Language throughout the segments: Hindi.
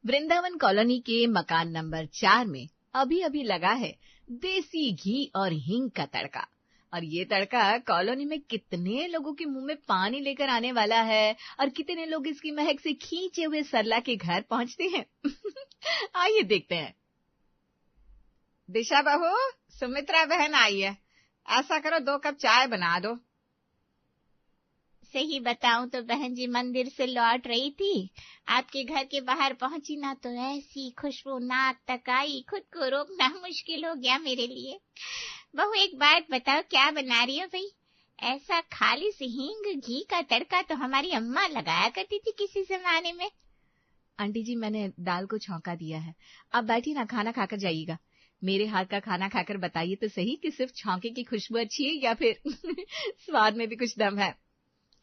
वृंदावन कॉलोनी के मकान नंबर 4 में अभी अभी लगा है देसी घी और हींग का तड़का। और ये तड़का कॉलोनी में कितने लोगों के मुंह में पानी लेकर आने वाला है और कितने लोग इसकी महक से खींचे हुए सरला के घर पहुंचते हैं। आइए देखते हैं। दिशा बहू, सुमित्रा बहन आई है, ऐसा करो 2 कप चाय बना दो। सही बताऊं तो बहन जी मंदिर से लौट रही थी, आपके घर के बाहर पहुंची ना तो ऐसी खुशबू नाक तक आई, खुद को रोकना मुश्किल हो गया मेरे लिए। बहू एक बात बताओ, क्या बना रही हो भाई? ऐसा खाली से हींग घी का तड़का तो हमारी अम्मा लगाया करती थी किसी जमाने में। आंटी जी, मैंने दाल को छौंका दिया है। आप बैठी ना, खाना खाकर जाइएगा। मेरे हाथ का खाना खाकर बताइए तो सही कि सिर्फ छौंके की खुशबू अच्छी है या फिर स्वाद में भी कुछ दम है।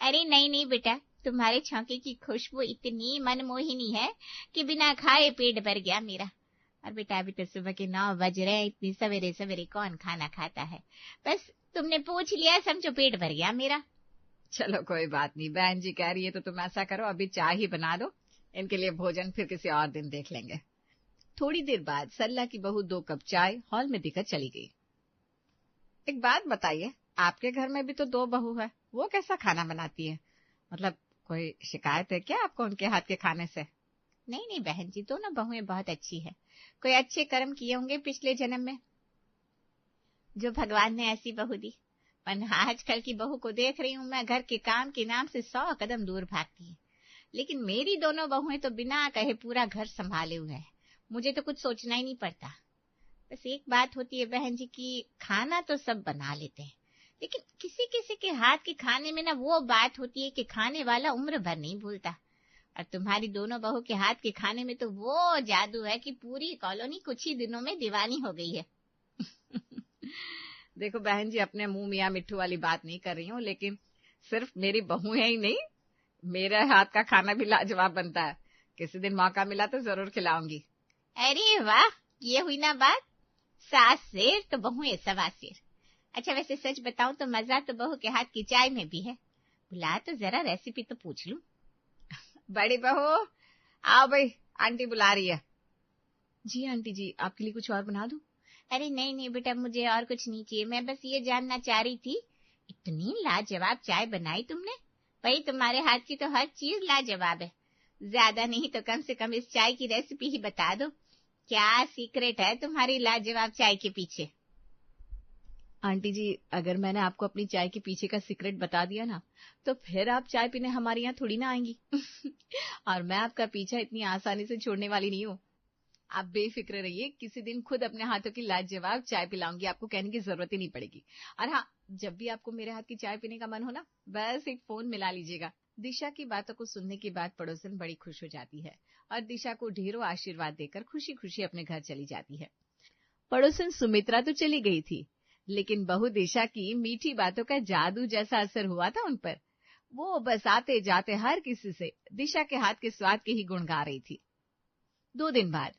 अरे नहीं नहीं बेटा, तुम्हारे छौंके की खुशबू इतनी मनमोहिनी है कि बिना खाए पेट भर गया मेरा। और बेटा अभी तो सुबह के 9 बज रहे हैं, इतनी सवेरे सवेरे कौन खाना खाता है? बस तुमने पूछ लिया, समझो पेट भर गया मेरा। चलो कोई बात नहीं, बहन जी कह रही है तो तुम ऐसा करो, अभी चाय ही बना दो। इनके लिए भोजन फिर किसी और दिन देख लेंगे। थोड़ी देर बाद सरला की बहू 2 कप चाय हॉल में देकर चली गई। एक बात बताइए, आपके घर में भी तो 2 बहू है, वो कैसा खाना बनाती है? मतलब कोई शिकायत है क्या आपको उनके हाथ के खाने से? नहीं नहीं बहन जी, दोनों बहुएं बहुत अच्छी है। कोई अच्छे कर्म किए होंगे पिछले जन्म में, जो भगवान ने ऐसी बहू दी। पर आजकल की बहू को देख रही हूं मैं, घर के काम के नाम से 100 कदम दूर भागती है। लेकिन मेरी दोनों बहुएं तो बिना कहे पूरा घर संभाले हुए है, मुझे तो कुछ सोचना ही नहीं पड़ता। बस एक बात होती है बहन जी की, खाना तो सब बना लेते हैं, लेकिन किसी किसी के हाथ के खाने में ना वो बात होती है कि खाने वाला उम्र भर नहीं भूलता। और तुम्हारी दोनों बहू के हाथ के खाने में तो वो जादू है कि पूरी कॉलोनी कुछ ही दिनों में दीवानी हो गई है। देखो बहन जी, अपने मुंह मियाँ मिट्ठू वाली बात नहीं कर रही हूँ, लेकिन सिर्फ मेरी बहू है ही नहीं, मेरे हाथ का खाना भी लाजवाब बनता है। किसी दिन मौका मिला तो जरूर खिलाऊंगी। अरे वाह, ये हुई ना बात, सास शेर तो बहुएं सवा शेर। अच्छा वैसे सच बताऊं तो मजा तो बहू के हाथ की चाय में भी है। बुला तो जरा, रेसिपी तो पूछ लूं। बड़ी बहू आओ भाई, आंटी बुला रही है। जी आंटी जी, आपके लिए कुछ और बना दूं? अरे नहीं नहीं बेटा, मुझे और कुछ नहीं चाहिए, मैं बस ये जानना चाह रही थी, इतनी लाजवाब चाय बनाई तुमने। भाई तुम्हारे हाथ की तो हर चीज लाजवाब है, ज्यादा नहीं तो कम से कम इस चाय की रेसिपी ही बता दो। क्या सीक्रेट है तुम्हारी लाजवाब चाय के पीछे? आंटी जी, अगर मैंने आपको अपनी चाय के पीछे का सीक्रेट बता दिया ना, तो फिर आप चाय पीने हमारे यहाँ थोड़ी ना आएंगी। और मैं आपका पीछा इतनी आसानी से छोड़ने वाली नहीं हूँ। आप बेफिक्र रहिए, किसी दिन खुद अपने हाथों की लाजवाब चाय पिलाऊंगी, आपको कहने की जरूरत ही नहीं पड़ेगी। और हाँ, जब भी आपको मेरे हाथ की चाय पीने का मन हो ना, बस एक फोन मिला लीजिएगा। दिशा की बातों को सुनने के बाद पड़ोसन बड़ी खुश हो जाती है और दिशा को ढेरों आशीर्वाद देकर खुशी खुशी अपने घर चली जाती है। पड़ोसन सुमित्रा तो चली गई थी, लेकिन बहू दिशा की मीठी बातों का जादू जैसा असर हुआ था उन पर। वो बस आते जाते हर किसी से दिशा के हाथ के स्वाद के ही गुण गा रही थी। 2 दिन बाद,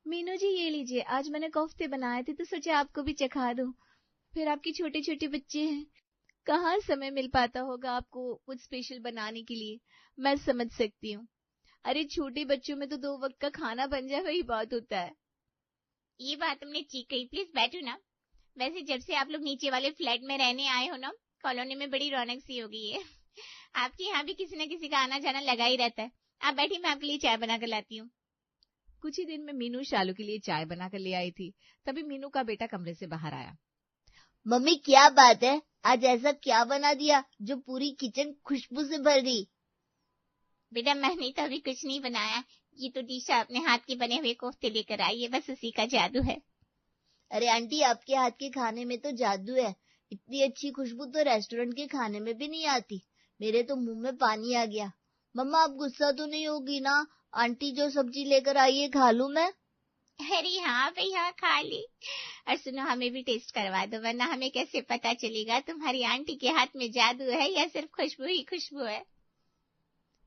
मीनू जी ये लीजिए, आज मैंने कोफ्ते बनाए थे तो सोचा आपको भी चखा दूं। फिर आपके छोटे छोटे बच्चे हैं, कहाँ समय मिल पाता होगा आपको कुछ स्पेशल बनाने के लिए। मैं समझ सकती हूँ, अरे छोटे बच्चों में तो 2 वक्त का खाना बन जाए वही बहुत होता है। ये बात तुमने ठीक कही, प्लीज बैठो ना। वैसे जब से आप लोग नीचे वाले फ्लैट में रहने आए हो ना, कॉलोनी में बड़ी रौनक सी हो गई है। आपके यहाँ भी किसी न किसी का आना जाना लगा ही रहता है। आप बैठिए, मैं आपके लिए चाय बना कर लाती हूँ। कुछ ही दिन में मीनू शालू के लिए चाय बनाकर ले आई थी। तभी मीनू का बेटा कमरे से बाहर आया। मम्मी क्या बात है, आज ऐसा क्या बना दिया जो पूरी किचन खुशबू से भर गई? बेटा मैंने तो अभी कुछ नहीं बनाया, ये तो दिशा अपने हाथ के बने हुए कोफ्ते लेकर आई है, बस उसी का जादू है। अरे आंटी, आपके हाथ के खाने में तो जादू है, इतनी अच्छी खुशबू तो रेस्टोरेंट के खाने में भी नहीं आती। मेरे तो मुंह में पानी आ गया। मम्मा आप गुस्सा तो नहीं होगी ना, आंटी जो सब्जी लेकर आई है खा लूं मैं? अरे हाँ भाई हाँ, खा ली। और सुनो, हमें भी टेस्ट करवा दो, वरना हमें कैसे पता चलेगा तुम्हारी आंटी के हाथ में जादू है या सिर्फ खुशबू ही खुशबू है।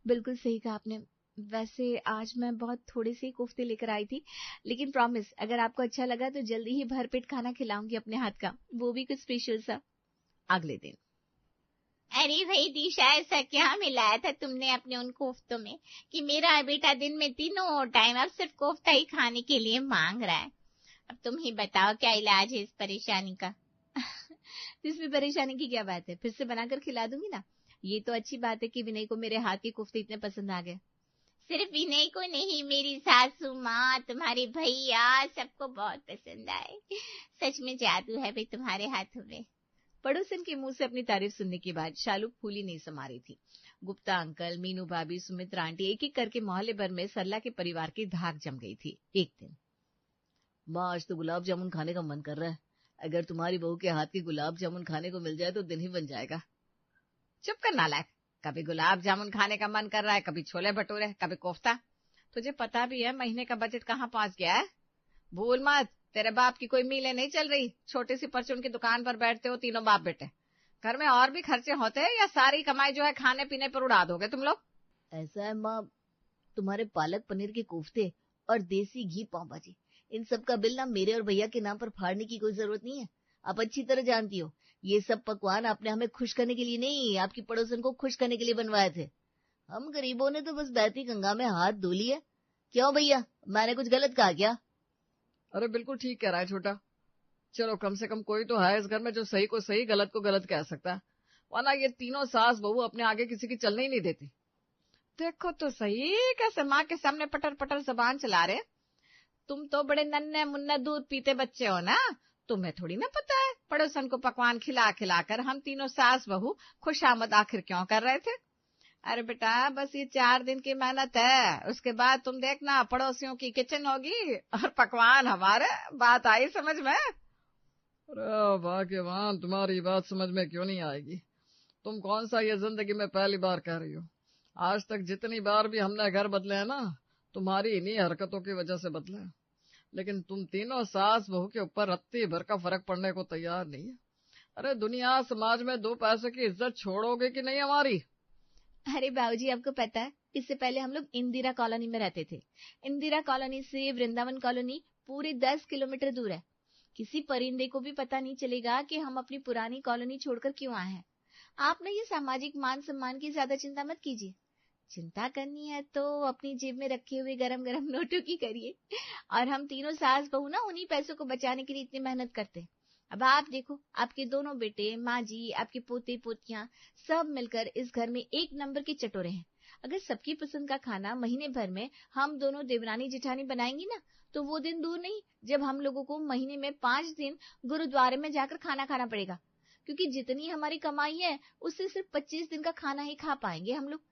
बिल्कुल सही कहा आपने। वैसे आज मैं बहुत थोड़े से ही कोफ्ते लेकर आई थी, लेकिन प्रॉमिस, अगर आपको अच्छा लगा तो जल्दी ही भरपेट खाना खिलाऊंगी अपने हाथ का, वो भी कुछ स्पेशल सा। अगले दिन अरे भाई दिशा, ऐसा क्या मिलाया था तुमने अपने उन कोफ्तों में कि मेरा बेटा दिन में तीनों टाइम अब सिर्फ कोफ्ता ही खाने के लिए मांग रहा है? अब तुम ही बताओ क्या इलाज है इस परेशानी का? इसमें परेशानी की क्या बात है, फिर से बनाकर खिला दूंगी ना। ये तो अच्छी बात है कि विनय को मेरे हाथ के कोफ्ते इतने पसंद आ गए। सिर्फ विनय को नहीं, मेरी सासू माँ, तुम्हारे भैया, सबको बहुत पसंद आए। सच में जादू है भाई तुम्हारे हाथों में। पड़ोसन के मुंह से अपनी तारीफ सुनने के बाद शालू फूली नहीं समा रही थी। गुप्ता अंकल, मीनू भाभी, सुमित्रा आंटी, एक एक करके मोहल्ले भर में सरला के परिवार की धाक जम गई थी। एक दिन, माँ आज तो गुलाब जामुन खाने का मन कर रहा है, अगर तुम्हारी बहू के हाथ के गुलाब जामुन खाने को मिल जाए तो दिन ही बन जाएगा। चुप कर नालायक, कभी गुलाब जामुन खाने का मन कर रहा है, कभी छोले भटूरे, कभी कोफ्ता। तुझे पता भी है महीने का बजट कहाँ पहुंच गया है? भूल मत, तेरे बाप की कोई मीलें नहीं चल रही। छोटी सी परचून की दुकान पर बैठते हो तीनों बाप बेटे। घर में और भी खर्चे होते हैं या सारी कमाई जो है खाने पीने पर उड़ा दोगे तुम लोग? ऐसा है माँ, तुम्हारे पालक पनीर के कोफ्ते और देसी घी पाव भाजी, इन सब का बिल ना मेरे और भैया के नाम पर फाड़ने की कोई जरूरत नहीं है। आप अच्छी तरह जानती हो, ये सब पकवान आपने हमें खुश करने के लिए नहीं, आपकी पड़ोसन को खुश करने के लिए बनवाए थे। हम गरीबों ने तो बस बहती गंगा में हाथ धो लिए। क्यों भैया, मैंने कुछ गलत कहा क्या? अरे बिल्कुल ठीक कह रहा है छोटा। चलो कम से कम कोई तो है इस घर में जो सही को सही गलत को गलत कह सकता है, वरना ये तीनों सास बहू अपने आगे किसी की चलने ही नहीं देती। देखो तो सही कैसे माँ के सामने पटर पटर जबान चला रहे। तुम तो बड़े नन्हे मुन्ने दूध पीते बच्चे हो ना, तुम्हें थोड़ी ना पता है पड़ोसन को पकवान खिला खिलाकर हम तीनों सास बहू खुशामद आखिर क्यों कर रहे थे। अरे बेटा, बस ये 4 दिन की मेहनत है, उसके बाद तुम देखना पड़ोसियों की किचन होगी और पकवान हमारे। बात आई समझ में? अरे भाग्यवान, तुम्हारी बात समझ में क्यों नहीं आएगी? तुम कौन सा ये जिंदगी में पहली बार कह रही हो? आज तक जितनी बार भी हमने घर बदले हैं ना, तुम्हारी इन्हीं हरकतों की वजह से बदले हैं। लेकिन तुम तीनों सास बहू के ऊपर रत्ती भर का फर्क पड़ने को तैयार नहीं है। अरे दुनिया समाज में 2 पैसे की इज्जत छोड़ोगे कि नहीं हमारी? अरे बाबूजी, आपको पता है इससे पहले हम लोग इंदिरा कॉलोनी में रहते थे। इंदिरा कॉलोनी से वृंदावन कॉलोनी पूरे 10 किलोमीटर दूर है। किसी परिंदे को भी पता नहीं चलेगा कि हम अपनी पुरानी कॉलोनी छोड़कर क्यों आए हैं। आप ना ये सामाजिक मान सम्मान की ज्यादा चिंता मत कीजिए। चिंता करनी है तो अपनी जेब में रखे हुए गरम गरम नोटों की करिए। और हम तीनों सास बहू ना उन्हीं पैसों को बचाने के लिए इतनी मेहनत करते हैं। अब आप देखो, आपके दोनों बेटे, माँ जी, आपके पोते पोतियां सब मिलकर इस घर में एक नंबर के चटोरे हैं। अगर सबकी पसंद का खाना महीने भर में हम दोनों देवरानी जेठानी बनाएंगी ना, तो वो दिन दूर नहीं जब हम लोगों को महीने में 5 दिन गुरुद्वारे में जाकर खाना खाना पड़ेगा। क्योंकि जितनी हमारी कमाई है उससे सिर्फ 25 दिन का खाना ही खा पाएंगे हम लोग।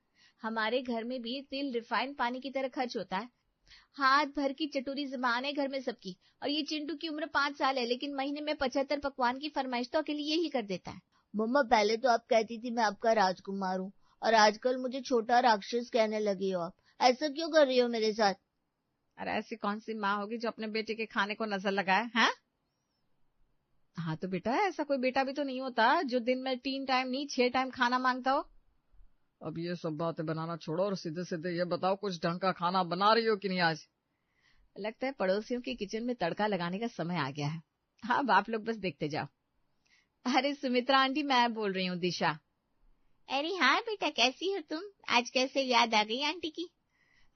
हमारे घर में भी तेल रिफाइंड पानी की तरह खर्च होता है। हाथ भर की चटोरी जबान है घर में सबकी। और ये चिंटू की उम्र 5 साल है, लेकिन महीने में 75 पकवान की फरमाइश तो अकेले यही कर देता है। मम्मा, पहले तो आप कहती थी मैं आपका राजकुमार हूँ, और आजकल मुझे छोटा राक्षस कहने लगी हो। आप ऐसा क्यों कर रही हो मेरे साथ? अरे ऐसी कौन सी माँ होगी जो अपने बेटे के खाने को नजर लगाए? हैं? हाँ तो बेटा, ऐसा कोई बेटा भी तो नहीं होता जो दिन में 3 टाइम नहीं 6 टाइम खाना मांगता हो। अब ये सब बातें बनाना छोड़ो और सीधे सीधे ये बताओ, कुछ ढंग का खाना बना रही हो कि नहीं आज? लगता है पड़ोसियों की किचन में तड़का लगाने का समय आ गया है। हाँ, आप लोग बस देखते जाओ। अरे सुमित्रा आंटी, मैं बोल रही हूँ, दिशा। अरे हाँ बेटा, कैसी हो तुम? आज कैसे याद आ गई आंटी की?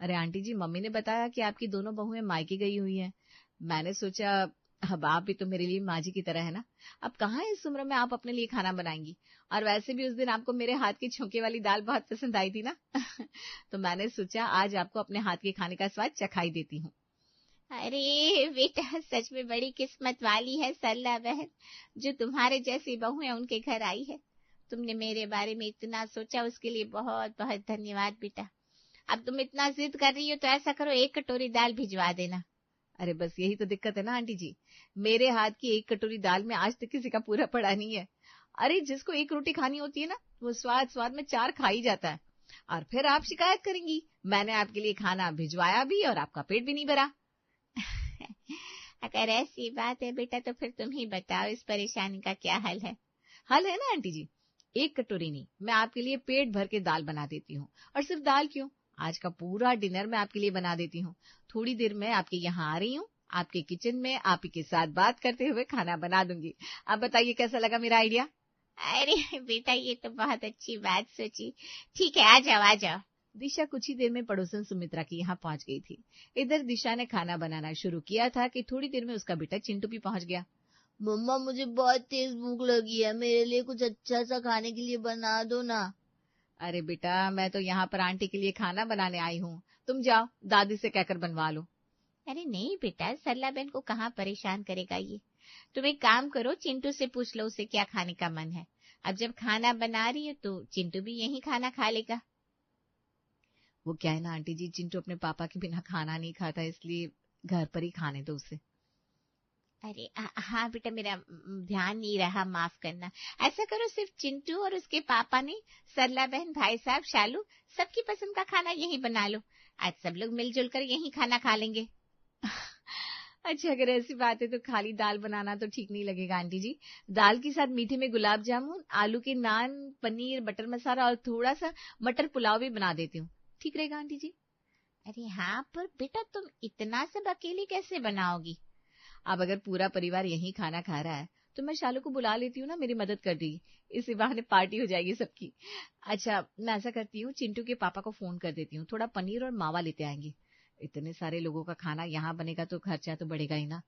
अरे आंटी जी, मम्मी ने बताया कि आपकी दोनों बहुएं मायके गई हुई हैं। मैंने सोचा अब आप भी तो मेरे लिए माँ जी की तरह है ना। अब कहाँ इस उम्र में आप अपने लिए खाना बनाएंगी? और वैसे भी उस दिन आपको मेरे हाथ की छौंके वाली दाल बहुत पसंद आई थी ना। तो मैंने सोचा आज आपको अपने हाथ के खाने का स्वाद चखाई देती हूँ। अरे बेटा, सच में बड़ी किस्मत वाली है सरला बहन, जो तुम्हारे जैसी बहू है उनके घर आई है। तुमने मेरे बारे में इतना सोचा, उसके लिए बहुत बहुत धन्यवाद बेटा। अब तुम इतना जिद कर रही हो तो ऐसा करो, 1 कटोरी दाल भिजवा देना। अरे बस यही तो दिक्कत है ना आंटी जी, मेरे हाथ की 1 कटोरी दाल में आज तक किसी का पूरा पड़ा नहीं है। अरे जिसको 1 रोटी खानी होती है ना, वो स्वाद स्वाद में 4 खा ही जाता है। और फिर आप शिकायत करेंगी मैंने आपके लिए खाना भिजवाया भी और आपका पेट भी नहीं भरा। अगर ऐसी बात है बेटा तो फिर तुम ही बताओ, इस परेशानी का क्या हल है? हल है ना आंटी जी, 1 कटोरी नहीं, मैं आपके लिए पेट भर के दाल बना देती हूँ। और सिर्फ दाल क्यों, आज का पूरा डिनर मैं आपके लिए बना देती हूँ। थोड़ी देर में आपके यहाँ आ रही हूँ, आपके किचन में आप ही के साथ बात करते हुए खाना बना दूंगी। आप बताइए कैसा लगा मेरा आइडिया? अरे बेटा, ये तो बहुत अच्छी बात सोची। ठीक है, आ जाओ आ जाओ। दिशा कुछ ही देर में पड़ोसन सुमित्रा के यहाँ पहुंच गई थी। इधर दिशा ने खाना बनाना शुरू किया था कि थोड़ी देर में उसका बेटा चिंटू भी पहुंच गया। मम्मा मुझे बहुत तेज भूख लगी है, मेरे लिए कुछ अच्छा सा खाने के लिए बना दो ना। अरे बेटा, मैं तो यहाँ पर आंटी के लिए खाना बनाने आई हूँ, तुम जाओ दादी से कहकर बनवा लो। अरे नहीं बेटा, सरला बहन को कहाँ परेशान करेगा ये। तुम एक काम करो, चिंटू से पूछ लो उसे क्या खाने का मन है। अब जब खाना बना रही है तो चिंटू भी यही खाना खा लेगा। वो क्या है ना आंटी जी, चिंटू अपने पापा के बिना खाना नहीं खाता, इसलिए घर पर ही खाने दो उसे। अरे हाँ बेटा, मेरा ध्यान नहीं रहा, माफ करना। ऐसा करो, सिर्फ चिंटू और उसके पापा नहीं, सरला बहन, भाई साहब, शालू, सबकी पसंद का खाना यही बना लो। आज सब लोग मिलजुल कर यही खाना खा लेंगे। अच्छा, अगर ऐसी बात है तो खाली दाल बनाना तो ठीक नहीं लगेगा आंटी जी। दाल के साथ मीठे में गुलाब जामुन, आलू के नान, पनीर बटर मसाला और थोड़ा सा मटर पुलाव भी बना देती हूँ, ठीक रहेगा आंटी जी? अरे हाँ, पर बेटा तुम इतना सब अकेली कैसे बनाओगी? अब अगर पूरा परिवार यही खाना खा रहा है तो मैं शालू को बुला लेती हूँ ना, मेरी मदद कर देगी, इसी बहाने पार्टी हो जाएगी सबकी। अच्छा, मैं ऐसा करती हूँ, चिंटू के पापा को फोन कर देती हूँ, थोड़ा पनीर और मावा लेते आएंगे। इतने सारे लोगों का खाना यहाँ बनेगा तो खर्चा तो बढ़ेगा ही ना।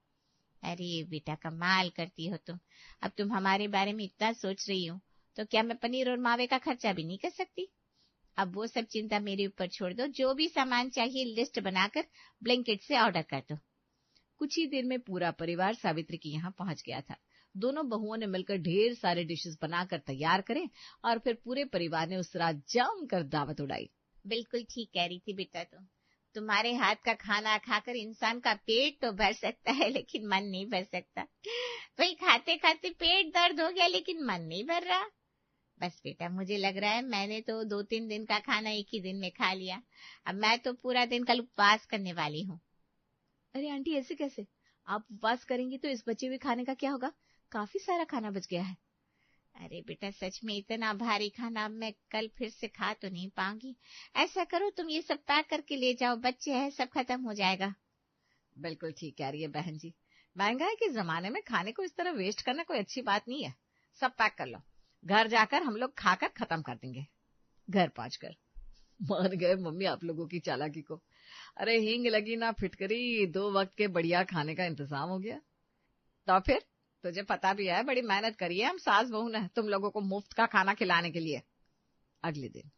अरे बेटा, कमाल करती हो तुम। अब तुम हमारे बारे में इतना सोच रही हो तो क्या मैं पनीर और मावे का खर्चा भी नहीं कर सकती? अब वो सब चिंता मेरे ऊपर छोड़ दो, जो भी सामान चाहिए लिस्ट बनाकर ब्लैंकेट से ऑर्डर कर दो। कुछ ही देर में पूरा परिवार सावित्री के यहाँ पहुंच गया था। दोनों बहुओं ने मिलकर ढेर सारे डिशेस बनाकर तैयार करे और फिर पूरे परिवार ने उस रात जमकर दावत उड़ाई। बिल्कुल ठीक कह रही थी बेटा तुम। तुम्हारे हाथ का खाना खाकर इंसान का पेट तो भर सकता है लेकिन मन नहीं भर सकता। वही खाते खाते पेट दर्द हो गया लेकिन मन नहीं भर रहा। बस बेटा, मुझे लग रहा है मैंने तो 2-3 दिन का खाना एक ही दिन में खा लिया। अब मैं तो पूरा दिन कल उपवास करने वाली हूँ। अरे आंटी, ऐसे कैसे? आप उपवास करेंगी तो इस बचे हुए खाने का क्या होगा? काफी सारा खाना बच गया है। अरे बेटा, सच में इतना भारी खाना अब मैं कल फिर से खा तो नहीं पाऊंगी। ऐसा करो, तुम ये सब पैक करके ले जाओ, बच्चे हैं, सब खत्म हो जाएगा। बिल्कुल ठीक कह रही है बहन जी, महंगाई के जमाने में खाने को इस तरह वेस्ट करना कोई अच्छी बात नहीं है। सब पैक कर लो, घर जाकर हम लोग खाकर खत्म कर देंगे। घर पहुंचकर मान गए मम्मी आप लोगों की चालाकी को। अरे हींग लगी ना फिटकरी, 2 वक्त के बढ़िया खाने का इंतजाम हो गया। तो फिर तुझे पता भी है, बड़ी मेहनत करी है हम सास बहू ने तुम लोगों को मुफ्त का खाना खिलाने के लिए। अगले दिन,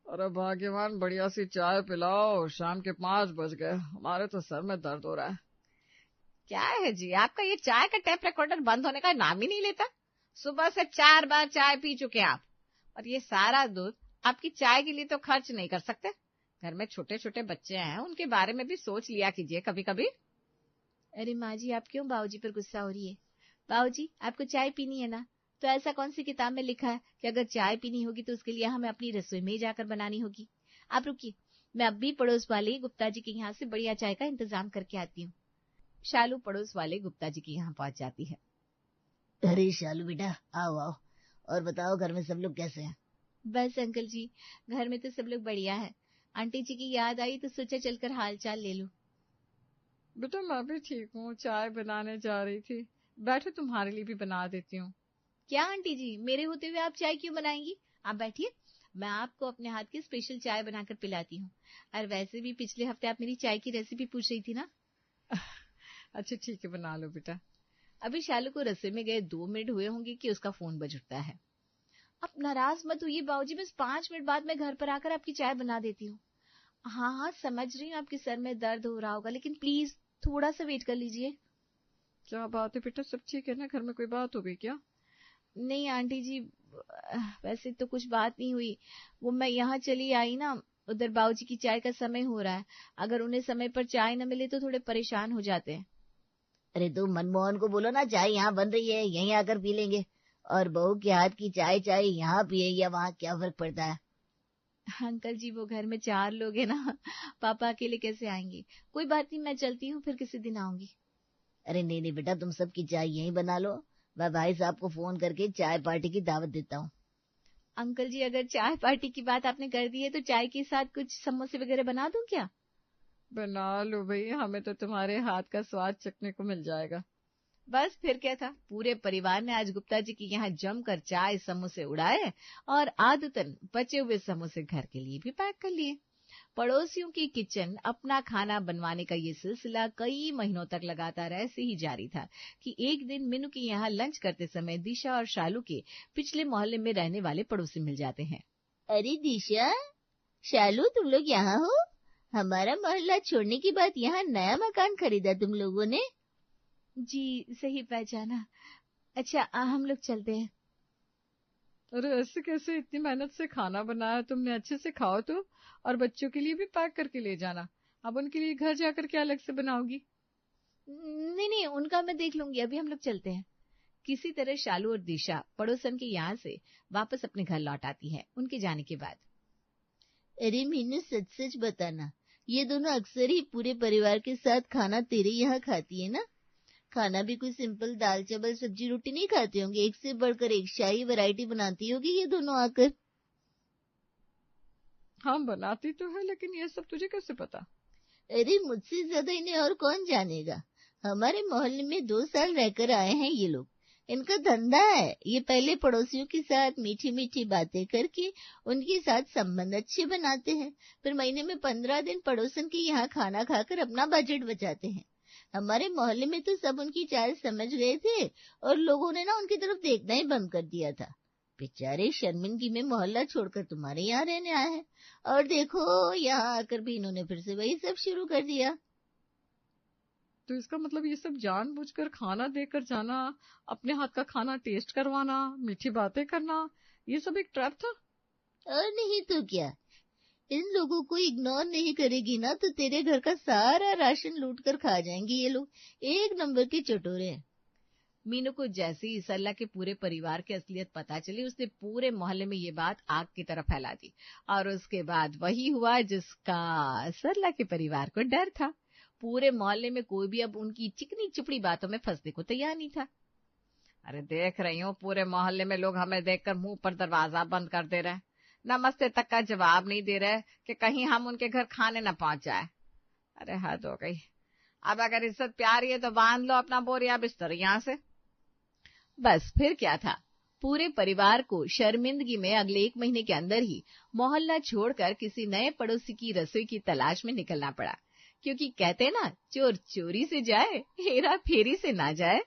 अरे भाग्यवान, बढ़िया सी चाय पिलाओ, शाम के 5 बज गए, हमारे तो सर में दर्द हो रहा है। क्या है जी, आपका ये चाय का टेप रिकॉर्डर बंद होने का नाम ही नहीं लेता। सुबह से 4 बार चाय पी चुके आप, और ये सारा दूध आपकी चाय के लिए तो खर्च नहीं कर सकते। घर में छोटे छोटे बच्चे हैं, उनके बारे में भी सोच लिया कीजिए कभी कभी। अरे माँ जी, आप क्यों बाबूजी पर गुस्सा हो रही है? बाबूजी, आपको चाय पीनी है ना, तो ऐसा कौन सी किताब में लिखा है कि अगर चाय पीनी होगी तो उसके लिए हमें अपनी रसोई में ही जाकर बनानी होगी? आप रुकिए, मैं अब भी पड़ोस वाले गुप्ता जी के यहाँ से बढ़िया चाय का इंतजाम करके आती हूँ। शालू पड़ोस वाले गुप्ता जी के यहाँ पहुंच जाती है। अरे शालू बेटा, आओ आओ, और बताओ घर में सब लोग कैसे हैं? बस अंकल जी, घर में तो सब लोग बढ़िया है। आंटी जी की याद आई तो सोचा चलकर हाल चाल ले लूं। बेटा मैं भी ठीक हूँ, चाय बनाने जा रही थी, बैठो तुम्हारे लिए भी बना देती हूँ। क्या आंटी जी, मेरे होते हुए आप चाय क्यों बनाएंगी? आप बैठिए, मैं आपको अपने हाथ की स्पेशल चाय बनाकर पिलाती हूँ। और वैसे भी पिछले हफ्ते आप मेरी चाय की रेसिपी पूछ रही थी ना। अच्छा ठीक है, बना लो बेटा। अभी शालू को रसोई में गए 2 मिनट हुए होंगे कि उसका फोन बज उठता है। अब नाराज मत होइए बाबूजी, बस 5 मिनट बाद मैं घर पर आकर आपकी चाय बना देती हूँ। हाँ हाँ, समझ रही हूँ आपके सर में दर्द हो रहा होगा, लेकिन प्लीज थोड़ा सा वेट कर लीजिए। क्या बात है बेटा, सब ठीक है ना? घर में कोई बात हो गई क्या? नहीं आंटी जी, वैसे तो कुछ बात नहीं हुई। वो मैं यहाँ चली आई ना, उधर बाबूजी की चाय का समय हो रहा है। अगर उन्हें समय पर चाय न मिले तो थोड़े परेशान हो जाते हैं। अरे तुम मनमोहन को बोलो ना, चाय यहाँ बन रही है, यहीं आकर पी लेंगे। और बहू के हाथ की चाय चाय यहाँ पिए या वहाँ, क्या फर्क पड़ता है? अंकल जी, वो घर में 4 लोग हैं ना, पापा अकेले कैसे आएंगे? कोई बात नहीं, मैं चलती हूँ, फिर किसी दिन आऊंगी। अरे नहीं नहीं बेटा, तुम सबकी चाय यहीं बना लो, मैं भाई साहब को फोन करके चाय पार्टी की दावत देता हूँ। अंकल जी, अगर चाय पार्टी की बात आपने कर दी है तो चाय के साथ कुछ समोसे वगैरह बना दूं क्या? बना लो भाई, हमें तो तुम्हारे हाथ का स्वाद चखने को मिल जाएगा। बस फिर क्या था, पूरे परिवार ने आज गुप्ता जी के यहाँ जमकर चाय समोसे उड़ाए और आदतन बचे हुए समोसे घर के लिए भी पैक कर लिए। पड़ोसियों की किचन अपना खाना बनवाने का ये सिलसिला कई महीनों तक लगातार ऐसे ही जारी था कि एक दिन मीनू के यहाँ लंच करते समय दिशा और शालू के पिछले मोहल्ले में रहने वाले पड़ोसी मिल जाते हैं। अरे दिशा, शालू, तुम लोग यहाँ हो? हमारा मोहल्ला छोड़ने के बाद यहाँ नया मकान खरीदा तुम लोगों ने? जी, सही पहचाना। अच्छा, हम लोग चलते हैं। अरे ऐसे कैसे, इतनी मेहनत से खाना बनाया तुमने, अच्छे से खाओ तो, और बच्चों के लिए भी पैक करके ले जाना। अब उनके लिए घर जाकर क्या अलग से बनाओगी? नहीं नहीं, उनका मैं देख लूंगी, अभी हम लोग चलते हैं। किसी तरह शालू और दिशा पड़ोसन के यहाँ से वापस अपने घर लौट आती है उनके जाने के बाद। अरे मीनू, सच सच बताना, ये दोनों अक्सर ही पूरे परिवार के साथ खाना तेरे यहाँ खाती है ना? खाना भी कोई सिंपल दाल चावल सब्जी रोटी नहीं खाते होंगे, एक से बढ़कर एक शाही वैरायटी बनाती होगी ये दोनों आकर। हाँ बनाती तो है, लेकिन ये सब तुझे कैसे पता? अरे मुझसे ज्यादा इन्हें और कौन जानेगा। हमारे मोहल्ले में 2 साल रहकर आए हैं ये लोग। इनका धंधा है, ये पहले पड़ोसियों के साथ मीठी मीठी बातें करके उनके साथ संबंध अच्छे बनाते हैं, फिर महीने में 15 दिन पड़ोसन के यहाँ खाना खाकर अपना बजट बचाते हैं। हमारे मोहल्ले में तो सब उनकी चाल समझ गए थे और लोगों ने ना उनकी तरफ देखना ही बंद कर दिया था। बेचारे शर्मिंदगी में मोहल्ला छोड़कर तुम्हारे यहाँ रहने आए हैं, और देखो यहाँ आकर भी इन्होंने फिर से वही सब शुरू कर दिया। तो इसका मतलब ये सब जानबूझकर खाना देकर जाना, अपने हाथ का खाना टेस्ट करवाना, मीठी बातें करना, ये सब एक ट्रैप था? और नहीं तो क्या। इन लोगों को इग्नोर नहीं करेगी ना तो तेरे घर का सारा राशन लूट कर खा जाएंगे ये लोग। एक नंबर के चटोरे हैं। मीनू को जैसे ही सरला के पूरे परिवार की असलियत पता चली, उसने पूरे मोहल्ले में ये बात आग की तरह फैला दी, और उसके बाद वही हुआ जिसका सरला के परिवार को डर था। पूरे मोहल्ले में कोई भी अब उनकी चिकनी चुपड़ी बातों में फंसने को तैयार नहीं था। अरे देख रही हूँ, पूरे मोहल्ले में लोग हमें देखकर मुंह पर दरवाजा बंद कर दे रहे, नमस्ते तक का जवाब नहीं दे रहे कि कहीं हम उनके घर खाने न पहुंच जाए। अरे हद हो गई। अब अगर इज्जत प्यारी है तो बांध लो अपना बोरिया बिस्तर यहाँ से। बस फिर क्या था, पूरे परिवार को शर्मिंदगी में अगले 1 महीने के अंदर ही मोहल्ला छोड़कर किसी नए पड़ोसी की रसोई की तलाश में निकलना पड़ा, क्योंकि कहते ना, चोर चोरी से जाए, हेरा फेरी से ना जाए।